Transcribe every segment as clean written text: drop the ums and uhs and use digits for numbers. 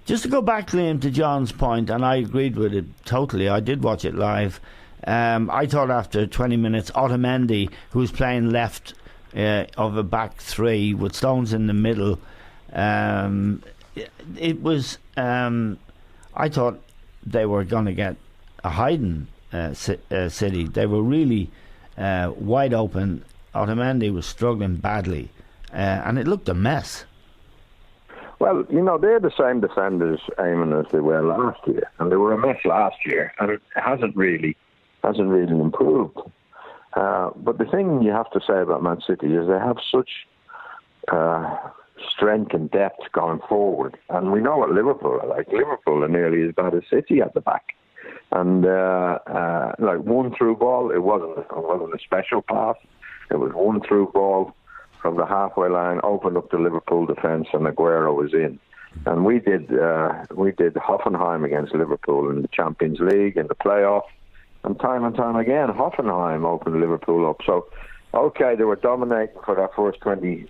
Just to go back, Liam, to John's point, and I agreed with it totally. I did watch it live. I thought after 20 minutes, Otamendi, who was playing left of a back three with Stones in the middle, it was. I thought they were going to get a hiding City. They were really wide open. Otamendi was struggling badly, and it looked a mess. Well, they're the same defenders, Eamon, as they were last year, and they were a mess last year, and it hasn't really improved. But the thing you have to say about Man City is they have such strength and depth going forward, and we know what Liverpool are like. Liverpool are nearly as bad as City at the back, and like one through ball, it wasn't a special pass. It was one through ball from the halfway line, opened up the Liverpool defence, and Aguero was in. And we did Hoffenheim against Liverpool in the Champions League, in the playoff, and time again, Hoffenheim opened Liverpool up. So, okay, they were dominating for that first 20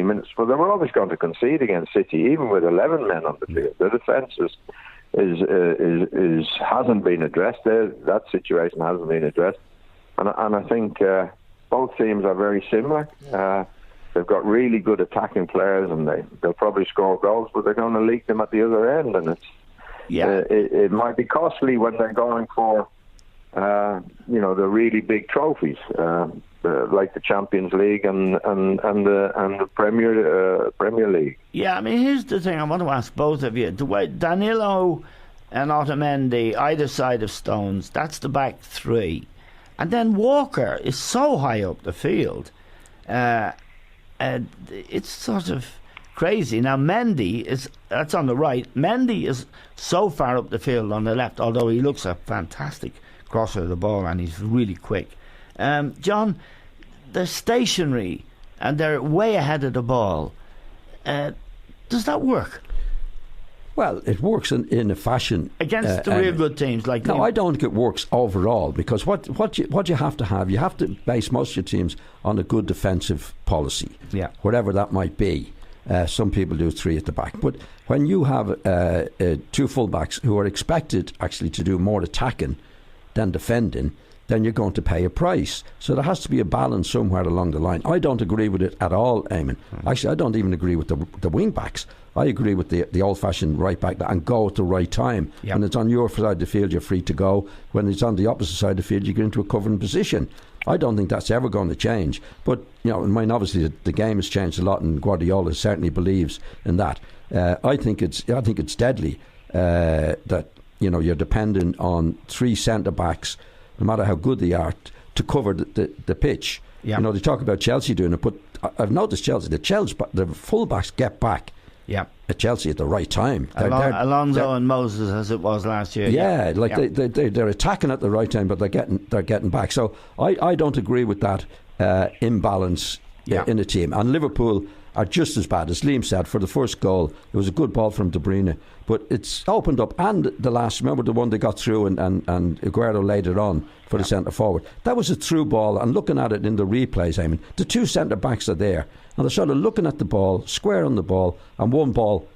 minutes, but they were always going to concede against City, even with 11 men on the field. The defence hasn't been addressed there. That situation hasn't been addressed, and I think both teams are very similar. They've got really good attacking players, and they'll probably score goals, but they're going to leak them at the other end, and it might be costly when they're going for the really big trophies, like the Champions League and the Premier League. Yeah, I mean, here's the thing I want to ask both of you: the way Danilo and Otamendi either side of Stones, that's the back three. And then Walker is so high up the field. It's sort of crazy. Now, that's on the right. Mendy is so far up the field on the left, although he looks a fantastic crosser of the ball and he's really quick. John, they're stationary and they're way ahead of the ball. Does that work? Well, it works in a fashion against the real good teams like. No, I don't think it works overall, because what you have to base most of your teams on a good defensive policy, whatever that might be. Some people do three at the back, but when you have two fullbacks who are expected actually to do more attacking than defending, then you're going to pay a price. So there has to be a balance somewhere along the line. I don't agree with it at all, Eamon. Actually, I don't even agree with the wing backs. I agree with the old-fashioned right back and go at the right time. Yep. When it's on your side of the field, you're free to go. When it's on the opposite side of the field, you get into a covering position. I don't think that's ever going to change. But obviously the game has changed a lot, and Guardiola certainly believes in that. I think it's deadly that you're dependent on three centre backs, no matter how good they are, to cover the pitch. Yep. They talk about Chelsea doing it, but I've noticed the full backs get back. Yeah, at Chelsea at the right time. Alonso and Moses, as it was last year. They're attacking at the right time, but they're getting back. So I don't agree with that imbalance in a team. And Liverpool are just as bad, as Liam said. For the first goal, it was a good ball from De Bruyne, but it's opened up. And the last, remember the one they got through, and Aguero laid it on for the centre forward. That was a through ball. And looking at it in the replays, I mean, the two centre backs are there, and they're sort of looking at the ball, square on the ball, and one ball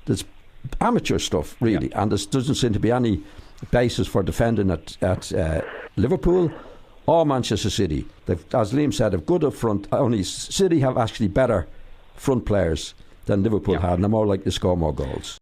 that's amateur stuff, really. And there doesn't seem to be any basis for defending at Liverpool or Manchester City. As Liam said, have good up front. Only City have actually better front players than Liverpool had, and they're more likely to score more goals.